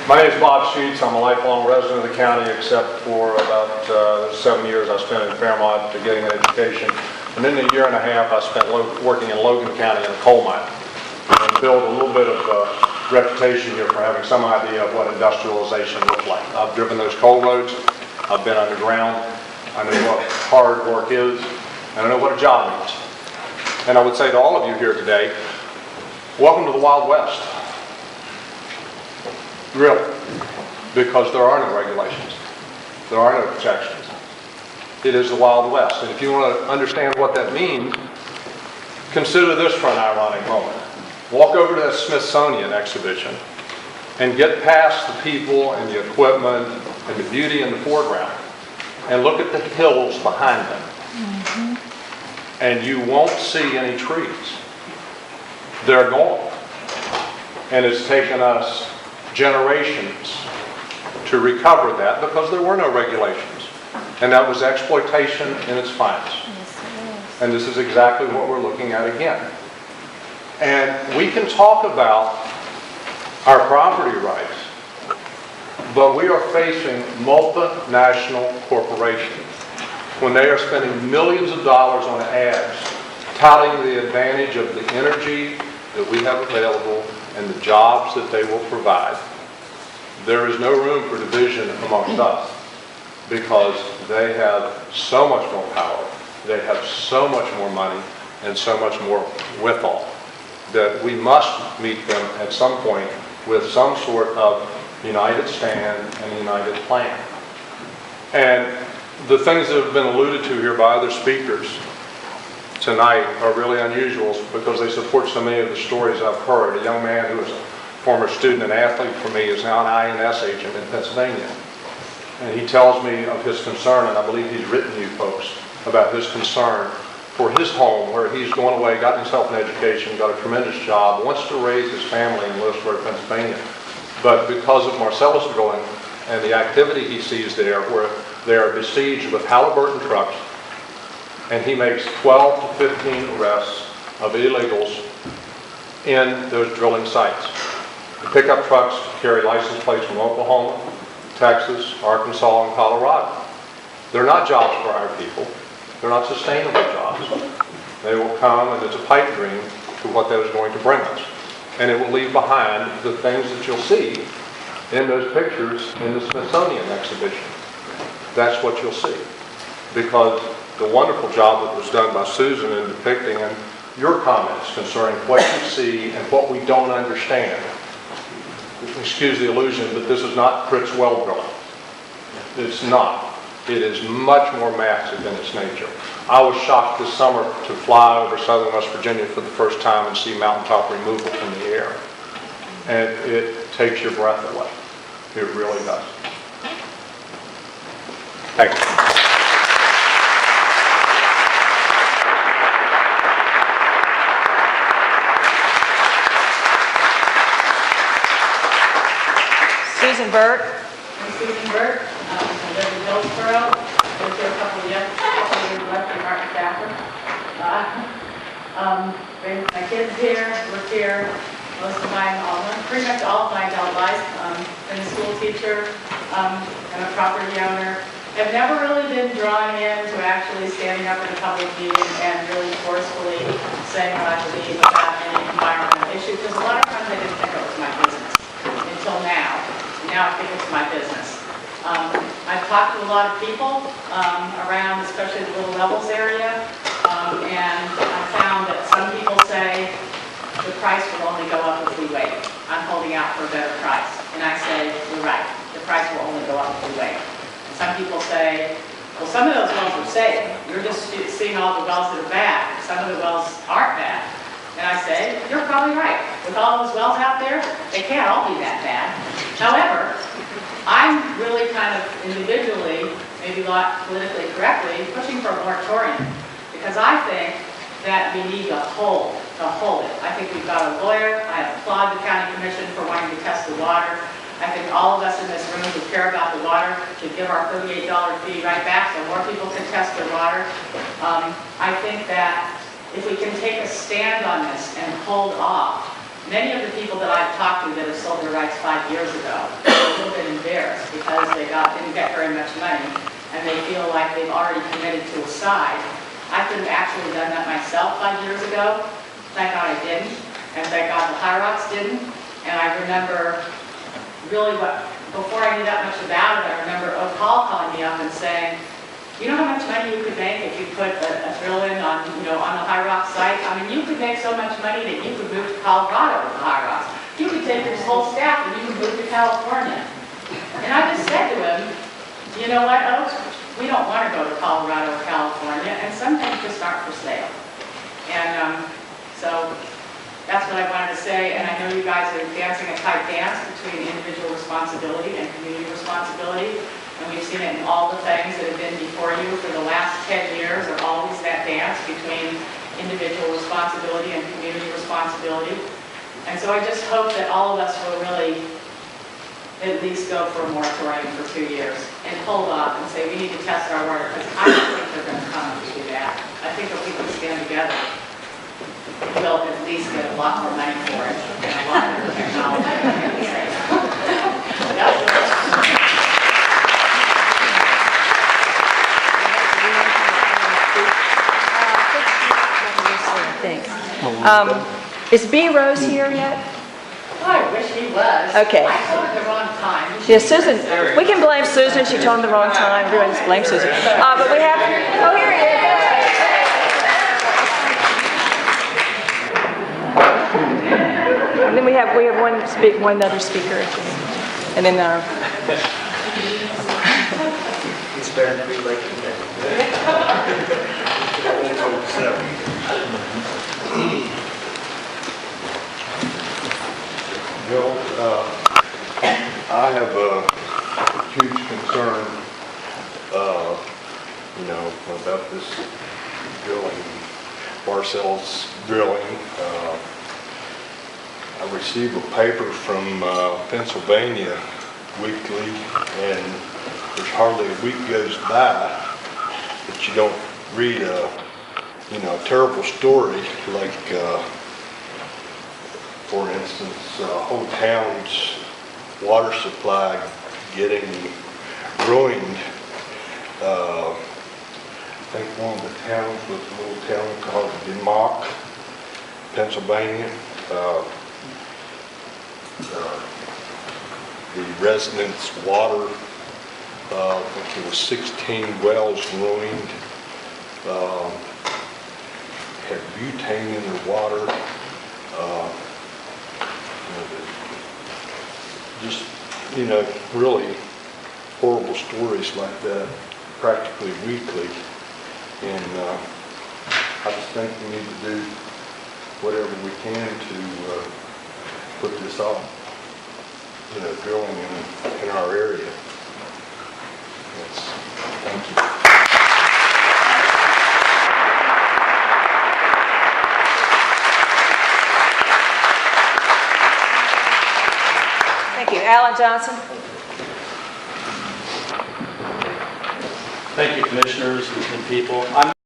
My name is Bob Sheets. I'm a lifelong resident of the county, except for about 7 years I spent in Fairmont getting an education. And then a year and a half I spent working in Logan County in a coal mine. And built a little bit of reputation here for having some idea of what industrialization looked like. I've driven those coal roads. I've been underground. I know what hard work is. And I know what a job means. And I would say to all of you here today, welcome to the Wild West. Really, because there are no regulations. There are no protections. It is the Wild West. And if you want to understand what that means, consider this for an ironic moment. Walk over to that Smithsonian exhibition and get past the people and the equipment and the beauty in the foreground and look at the hills behind them. Mm-hmm. And you won't see any trees. They're gone. And it's taken us generations to recover that because there were no regulations. And that was exploitation in its finest. Yes, and this is exactly what we're looking at again. And we can talk about our property rights, but we are facing multinational corporations when they are spending millions of dollars on ads touting the advantage of the energy that we have available and the jobs that they will provide. There is no room for division amongst us because they have so much more power, they have so much more money, and so much more withal that we must meet them at some point with some sort of united stand and united plan. And the things that have been alluded to here by other speakers tonight are really unusual because they support so many of the stories I've heard. A young man who was a former student and athlete for me is now an INS agent in Pennsylvania. And he tells me of his concern, and I believe he's written you folks about his concern for his home where he's going away, got himself an education, got a tremendous job, wants to raise his family in Lewisburg, Pennsylvania. But because of Marcellus drilling and the activity he sees there, where they are besieged with Halliburton trucks, and he makes 12 to 15 arrests of illegals in those drilling sites. The pickup trucks carry license plates from Oklahoma, Texas, Arkansas, and Colorado. They're not jobs for our people. They're not sustainable jobs. They will come, and it's a pipe dream to what that is going to bring us. And it will leave behind the things that you'll see in those pictures in the Smithsonian exhibition. That's what you'll see. Because the wonderful job that was done by Susan in depicting and your comments concerning what you see and what we don't understand. Excuse the illusion, but this is not Fritz well drilling. It's not. It is much more massive in its nature. I was shocked this summer to fly over southern West Virginia for the first time and see mountaintop removal from the air. And it takes your breath away. It really does. Thank you. Susan Burt. I'm Susan Burt. I live in Hillsborough. I lived here a couple of years left in Martin Stafford. My kids here, work here, pretty much all of my adult life. Been a school teacher, I'm a property owner. I've never really been drawn into actually standing up in a public meeting and really forcefully saying what I believe about any environmental issue, because a lot of times I didn't think it was my business until now. Now I think it's my business. I've talked to a lot of people around, especially the Little Levels area, and I found that some people say the price will only go up if we wait. I'm holding out for a better price. And I say, you're right, the price will only go up if we wait. And some people say, well, some of those wells are safe. You're just seeing all the wells that are bad. Some of the wells aren't bad. And I say, you're probably right. With all those wells out there, they can't all be that bad. However, I'm really kind of individually, maybe not politically correctly, pushing for a moratorium. Because I think that we need to hold it. I think we've got a lawyer. I applaud the county commission for wanting to test the water. I think all of us in this room who care about the water should give our $38 fee right back so more people can test their water. I think that if we can take a stand on this and hold off, many of the people that I've talked to that have sold their rights 5 years ago because they didn't get very much money, and they feel like they've already committed to a side. I could have actually done that myself 5 years ago. Thank God I didn't, and thank God the High Rocks didn't. And I remember really before I knew that much about it, I remember Paul calling me up and saying, you know how much money you could make if you put a drill-in on, on the High Rocks site? I mean, you could make so much money that you could move to Colorado with the High Rocks. You could take your whole staff and you could move to California. And I just said to him, you know what, Oaks? We don't want to go to Colorado or California, and some things just aren't for sale. And so that's what I wanted to say, and I know you guys are dancing a tight dance between individual responsibility and community responsibility. And we've seen it in all the things that have been before you for the last 10 years, are always that dance between individual responsibility and community responsibility. And so I just hope that all of us will really at least go for a moratorium for 2 years and hold off and say we need to test our water, because I don't think they're going to come to do that. I think if we can stand together, we'll at least get a lot more money for it and a lot more technology. Is B. Rose here yet? Oh, I wish he was. Okay. I told her the wrong time. Yeah, Susan. We can blame Susan. She told him the wrong time. Everyone just blame Susan. But we have. Oh, here he is. And then we have one other speaker, and then It's better than we like Bill, I have a huge concern, about this drilling, Barcel's drilling. I receive a paper from Pennsylvania weekly, and there's hardly a week goes by that you don't read a terrible story like, for instance, a whole town's water supply getting ruined. I think one of the towns was a little town called Demock, Pennsylvania. The residents' water, I think it was 16 wells ruined, had butane in their water, just, really horrible stories like that practically weekly. And I just think we need to do whatever we can to put this off, drilling in our area. Thank you. thank you, Alan Johnson. Thank you, commissioners and people.